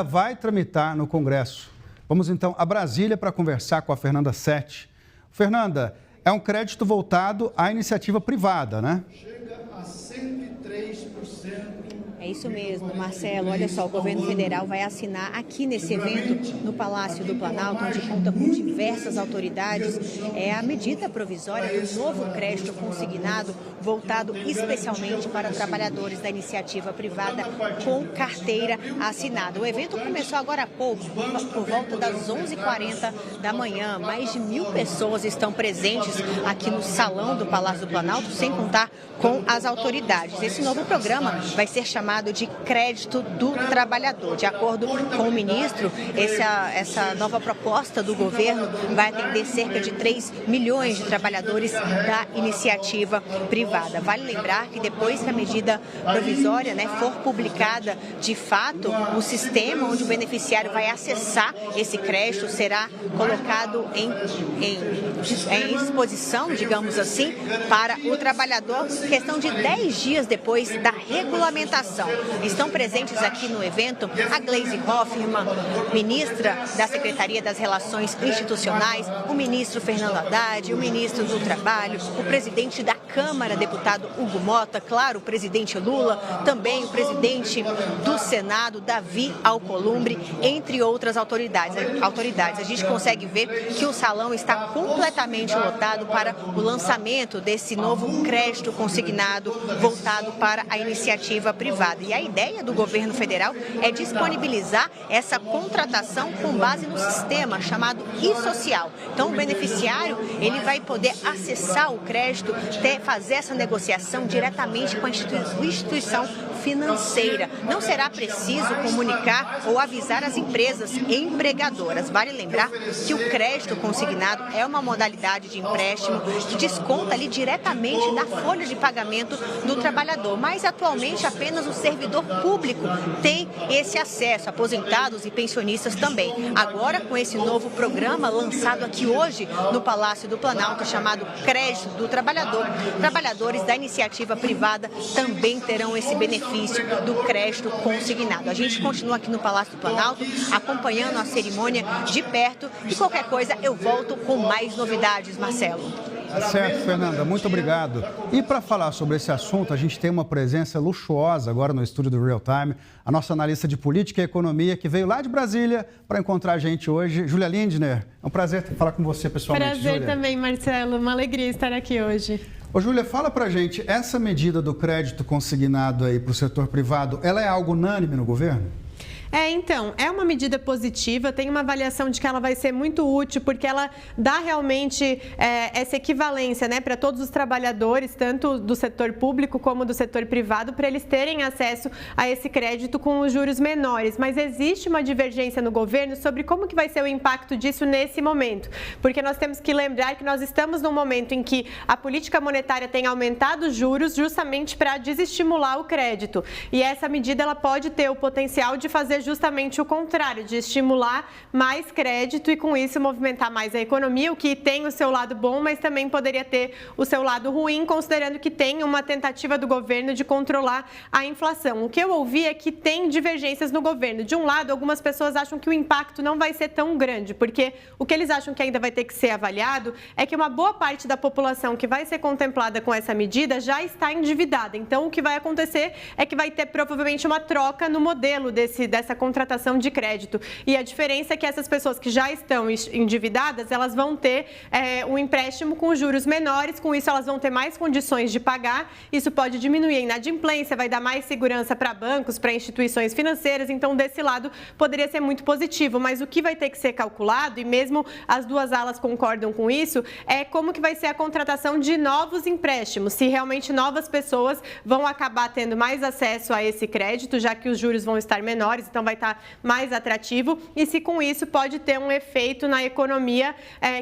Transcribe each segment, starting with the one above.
Vai tramitar no Congresso. Vamos então a Brasília para conversar com a Fernanda Sete. Fernanda, é um crédito voltado à iniciativa privada, né? Chega a 103%. É isso mesmo, Marcelo. Olha só, o governo federal vai assinar aqui nesse evento, no Palácio do Planalto, onde conta com diversas autoridades, a medida provisória do novo crédito consignado, voltado especialmente para trabalhadores da iniciativa privada com carteira assinada. O evento começou agora há pouco, por volta das 11h40 da manhã. Mais de 1.000 pessoas estão presentes aqui no Salão do Palácio do Planalto, sem contar com as autoridades. Esse novo programa vai ser chamado de Crédito do Trabalhador. De acordo com o ministro, essa nova proposta do governo vai atender cerca de 3 milhões de trabalhadores da iniciativa privada. Vale lembrar que depois que a medida provisória for publicada, de fato, o sistema onde o beneficiário vai acessar esse crédito será colocado em disposição, digamos assim, para o trabalhador, questão de 10 dias depois da regulamentação. Estão presentes aqui no evento a Gleisi Hoffmann, ministra da Secretaria das Relações Institucionais, o ministro Fernando Haddad, o ministro do Trabalho, o presidente da Câmara, deputado Hugo Mota, claro, o presidente Lula, também o presidente do Senado, Davi Alcolumbre, entre outras autoridades. A gente consegue ver que o salão está completamente lotado para o lançamento desse novo crédito consignado voltado para a iniciativa privada. E a ideia do governo federal é disponibilizar essa contratação com base no sistema chamado e-social. Então, o beneficiário ele vai poder acessar o crédito, fazer essa negociação diretamente com a instituição financeira. Não será preciso comunicar ou avisar as empresas empregadoras. Vale lembrar que o crédito consignado é uma modalidade de empréstimo que desconta ali diretamente da folha de pagamento do trabalhador, mas atualmente apenas o servidor público tem esse acesso, aposentados e pensionistas também. Agora, com esse novo programa lançado aqui hoje no Palácio do Planalto, chamado Crédito do Trabalhador, trabalhadores da iniciativa privada também terão esse benefício do crédito consignado. A gente continua aqui no Palácio do Planalto, acompanhando a cerimônia de perto e qualquer coisa eu volto com mais novidades, Marcelo. Certo, Fernanda, muito obrigado. E para falar sobre esse assunto, a gente tem uma presença luxuosa agora no estúdio do Real Time, a nossa analista de política e economia, que veio lá de Brasília para encontrar a gente hoje, Júlia Lindner. É um prazer falar com você pessoalmente, Prazer Júlia. também, Marcelo. Uma alegria estar aqui hoje. Ô, Júlia, fala pra gente, essa medida do crédito consignado aí para o setor privado, ela é algo unânime no governo? Então, é uma medida positiva, tem uma avaliação de que ela vai ser muito útil, porque ela dá realmente essa equivalência, para todos os trabalhadores, tanto do setor público como do setor privado, para eles terem acesso a esse crédito com os juros menores. Mas existe uma divergência no governo sobre como que vai ser o impacto disso nesse momento, porque nós temos que lembrar que nós estamos num momento em que a política monetária tem aumentado os juros justamente para desestimular o crédito. E essa medida ela pode ter o potencial de fazer justamente o contrário, de estimular mais crédito e com isso movimentar mais a economia, o que tem o seu lado bom, mas também poderia ter o seu lado ruim, considerando que tem uma tentativa do governo de controlar a inflação. O que eu ouvi é que tem divergências no governo. De um lado, algumas pessoas acham que o impacto não vai ser tão grande, porque o que eles acham que ainda vai ter que ser avaliado é que uma boa parte da população que vai ser contemplada com essa medida já está endividada. Então, o que vai acontecer é que vai ter provavelmente uma troca no modelo dessa contratação de crédito. E a diferença é que essas pessoas que já estão endividadas, elas vão ter um empréstimo com juros menores, com isso elas vão ter mais condições de pagar, isso pode diminuir a inadimplência, vai dar mais segurança para bancos, para instituições financeiras, então desse lado poderia ser muito positivo, mas o que vai ter que ser calculado, e mesmo as duas alas concordam com isso, é como que vai ser a contratação de novos empréstimos, se realmente novas pessoas vão acabar tendo mais acesso a esse crédito, já que os juros vão estar menores, então vai estar mais atrativo, e se com isso pode ter um efeito na economia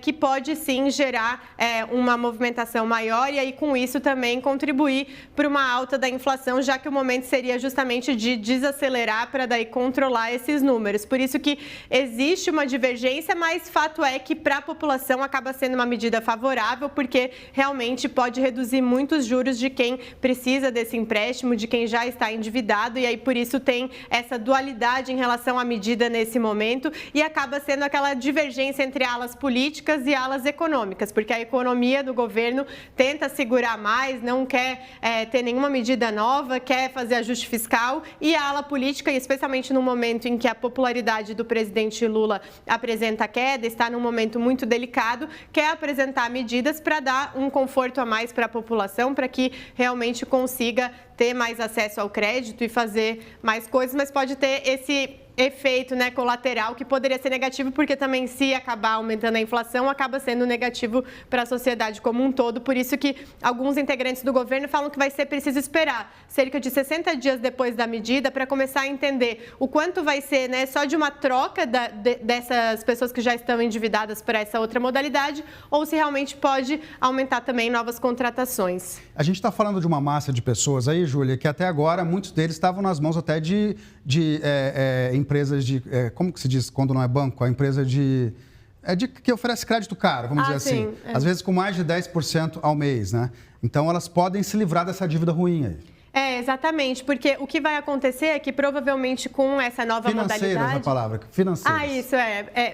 que pode sim gerar uma movimentação maior e aí com isso também contribuir para uma alta da inflação, já que o momento seria justamente de desacelerar para daí controlar esses números. Por isso que existe uma divergência, mas fato é que para a população acaba sendo uma medida favorável, porque realmente pode reduzir muito os juros de quem precisa desse empréstimo, de quem já está endividado, e aí por isso tem essa dualidade popularidade em relação à medida nesse momento e acaba sendo aquela divergência entre alas políticas e alas econômicas, porque a economia do governo tenta segurar mais, não quer ter nenhuma medida nova, quer fazer ajuste fiscal, e a ala política, especialmente no momento em que a popularidade do presidente Lula apresenta queda, está num momento muito delicado, quer apresentar medidas para dar um conforto a mais para a população, para que realmente consiga ter mais acesso ao crédito e fazer mais coisas, mas pode ter esse efeito, né, colateral que poderia ser negativo, porque também se acabar aumentando a inflação, acaba sendo negativo para a sociedade como um todo. Por isso que alguns integrantes do governo falam que vai ser preciso esperar cerca de 60 dias depois da medida para começar a entender o quanto vai ser, né, só de uma troca dessas pessoas que já estão endividadas para essa outra modalidade, ou se realmente pode aumentar também novas contratações. A gente está falando de uma massa de pessoas aí, Júlia, que até agora muitos deles estavam nas mãos até de empresas de... como que se diz quando não é banco? A empresa que oferece crédito caro, vamos dizer assim. Sim, Às vezes com mais de 10% ao mês, né? Então elas podem se livrar dessa dívida ruim aí. Exatamente, porque o que vai acontecer é que provavelmente com essa nova modalidade... Financeiras, a palavra, financeiras. Isso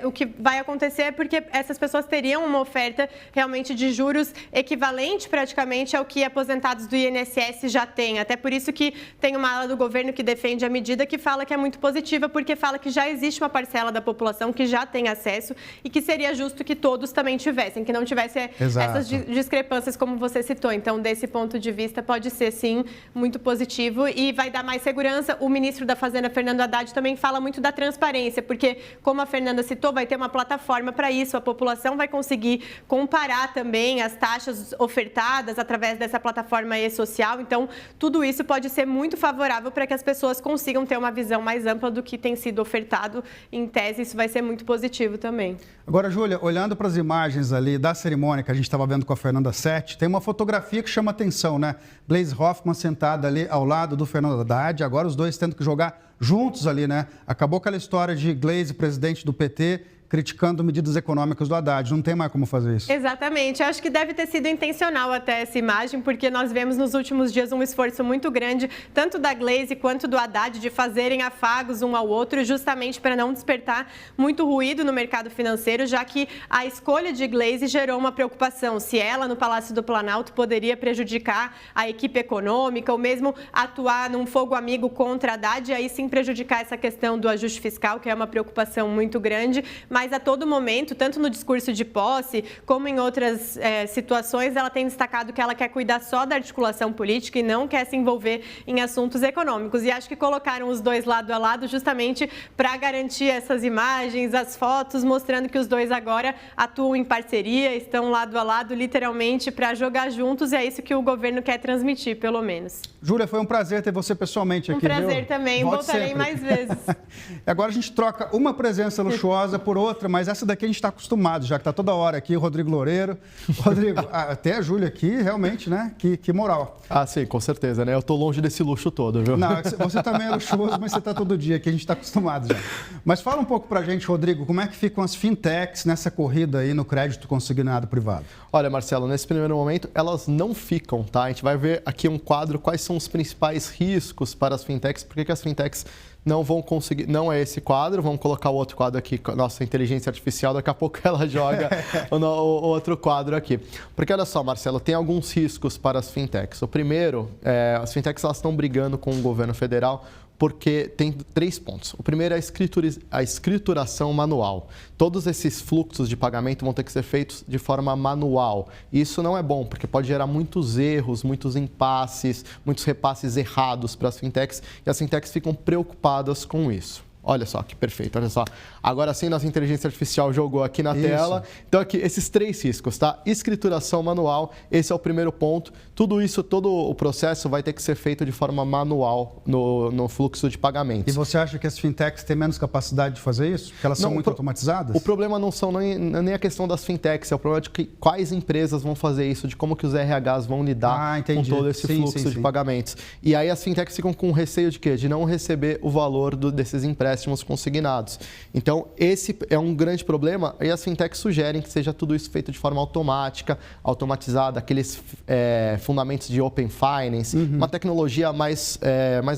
o que vai acontecer é porque essas pessoas teriam uma oferta realmente de juros equivalente praticamente ao que aposentados do INSS já têm. Até por isso que tem uma ala do governo que defende a medida que fala que é muito positiva, porque fala que já existe uma parcela da população que já tem acesso e que seria justo que todos também tivessem, que não tivesse essas discrepâncias como você citou. Então, desse ponto de vista, pode ser sim muito positivo e vai dar mais segurança. O ministro da Fazenda, Fernando Haddad, também fala muito da transparência, porque, como a Fernanda citou, vai ter uma plataforma para isso. A população vai conseguir comparar também as taxas ofertadas através dessa plataforma e-social. Então, tudo isso pode ser muito favorável para que as pessoas consigam ter uma visão mais ampla do que tem sido ofertado. Em tese, isso vai ser muito positivo também. Agora, Júlia, olhando para as imagens ali da cerimônia que a gente estava vendo com a Fernanda Sete, tem uma fotografia que chama atenção, né? Gleisi Hoffmann sentada ali ao lado do Fernando Haddad, agora os dois tendo que jogar juntos ali, né? Acabou aquela história de Gleisi, presidente do PT, criticando medidas econômicas do Haddad. Não tem mais como fazer isso. Exatamente. Eu acho que deve ter sido intencional até essa imagem, porque nós vemos nos últimos dias um esforço muito grande, tanto da Gleisi quanto do Haddad, de fazerem afagos um ao outro, justamente para não despertar muito ruído no mercado financeiro, já que a escolha de Gleisi gerou uma preocupação se ela, no Palácio do Planalto, poderia prejudicar a equipe econômica ou mesmo atuar num fogo amigo contra Haddad e aí sim prejudicar essa questão do ajuste fiscal, que é uma preocupação muito grande. Mas a todo momento, tanto no discurso de posse, como em outras situações, ela tem destacado que ela quer cuidar só da articulação política e não quer se envolver em assuntos econômicos. E acho que colocaram os dois lado a lado justamente para garantir essas imagens, as fotos, mostrando que os dois agora atuam em parceria, estão lado a lado, literalmente, para jogar juntos, e é isso que o governo quer transmitir, pelo menos. Júlia, foi um prazer ter você pessoalmente aqui. Um prazer também, voltarei mais vezes. Agora a gente troca uma presença luxuosa por outra, mas essa daqui a gente está acostumado, já que está toda hora aqui, o Rodrigo Loureiro. Rodrigo, até a Júlia aqui, realmente, né? Que moral. Sim, com certeza, né? Eu estou longe desse luxo todo, viu? Não, você também é luxuoso, mas você está todo dia aqui, a gente está acostumado já. Mas fala um pouco pra gente, Rodrigo, como é que ficam as fintechs nessa corrida aí no crédito consignado privado? Olha, Marcelo, nesse primeiro momento, elas não ficam, tá? A gente vai ver aqui um quadro, quais são os principais riscos para as fintechs, por que as fintechs não vão conseguir, não é esse quadro, vamos colocar o outro quadro aqui, nossa inteligência artificial, daqui a pouco ela joga o outro quadro aqui. Porque olha só, Marcelo, tem alguns riscos para as fintechs. O primeiro, as fintechs elas estão brigando com o governo federal porque tem 3 pontos. O primeiro é a escrituração manual. Todos esses fluxos de pagamento vão ter que ser feitos de forma manual. E isso não é bom, porque pode gerar muitos erros, muitos impasses, muitos repasses errados para as fintechs, e as fintechs ficam preocupadas com isso. Olha só que perfeito, olha só. Agora sim, nossa inteligência artificial jogou aqui na tela. Então, aqui, esses 3 riscos, tá? Escrituração manual, esse é o primeiro ponto. Tudo isso, todo o processo vai ter que ser feito de forma manual no fluxo de pagamentos. E você acha que as fintechs têm menos capacidade de fazer isso? Porque elas são muito automatizadas? O problema não são nem a questão das fintechs, é o problema de quais empresas vão fazer isso, de como que os RHs vão lidar com todo esse fluxo de pagamentos. E aí as fintechs ficam com receio de quê? De não receber o valor desses empréstimos consignados. Então, esse é um grande problema e as fintechs sugerem que seja tudo isso feito de forma automática, automatizada, aqueles fundamentos de Open Finance, uma tecnologia mais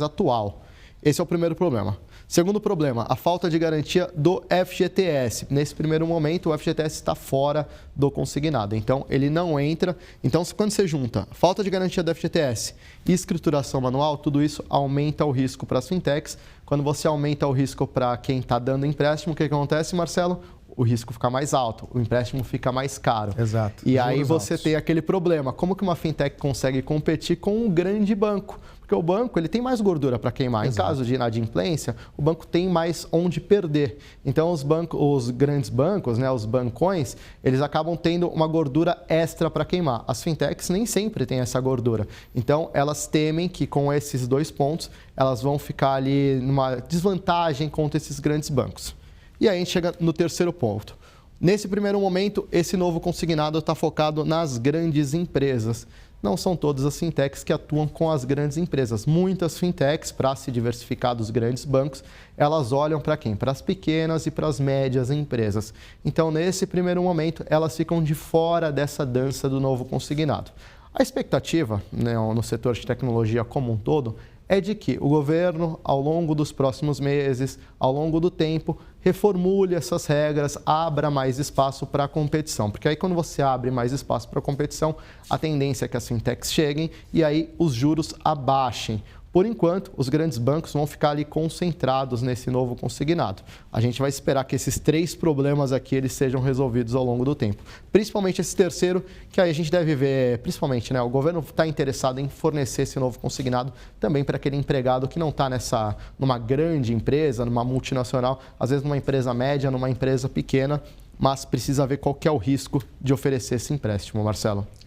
atual. Esse é o primeiro problema. Segundo problema, a falta de garantia do FGTS. Nesse primeiro momento, o FGTS está fora do consignado, então ele não entra. Então, quando você junta falta de garantia do FGTS e escrituração manual, tudo isso aumenta o risco para as fintechs. Quando você aumenta o risco para quem está dando empréstimo, o que acontece, Marcelo? O risco fica mais alto, o empréstimo fica mais caro. Exato. E aí Juros você altos. tem aquele problema. Como que uma fintech consegue competir com um grande banco? Porque o banco ele tem mais gordura para queimar. Exato. Em caso de inadimplência, o banco tem mais onde perder. Então, os grandes bancos, né, os bancões, eles acabam tendo uma gordura extra para queimar. As fintechs nem sempre têm essa gordura. Então, elas temem que com esses dois pontos, elas vão ficar ali numa desvantagem contra esses grandes bancos. E aí a gente chega no terceiro ponto. Nesse primeiro momento, esse novo consignado está focado nas grandes empresas. Não são todas as fintechs que atuam com as grandes empresas. Muitas fintechs, para se diversificar dos grandes bancos, elas olham para quem? Para as pequenas e para as médias empresas. Então, nesse primeiro momento, elas ficam de fora dessa dança do novo consignado. A expectativa, né, no setor de tecnologia como um todo, é de que o governo, ao longo dos próximos meses, ao longo do tempo, reformule essas regras, abra mais espaço para a competição. Porque aí, quando você abre mais espaço para a competição, a tendência é que as fintechs cheguem e aí os juros abaixem. Por enquanto, os grandes bancos vão ficar ali concentrados nesse novo consignado. A gente vai esperar que esses três problemas aqui eles sejam resolvidos ao longo do tempo. Principalmente esse terceiro, que aí a gente deve ver, principalmente, né, o governo está interessado em fornecer esse novo consignado também para aquele empregado que não está numa grande empresa, numa multinacional, às vezes numa empresa média, numa empresa pequena, mas precisa ver qual que é o risco de oferecer esse empréstimo, Marcelo.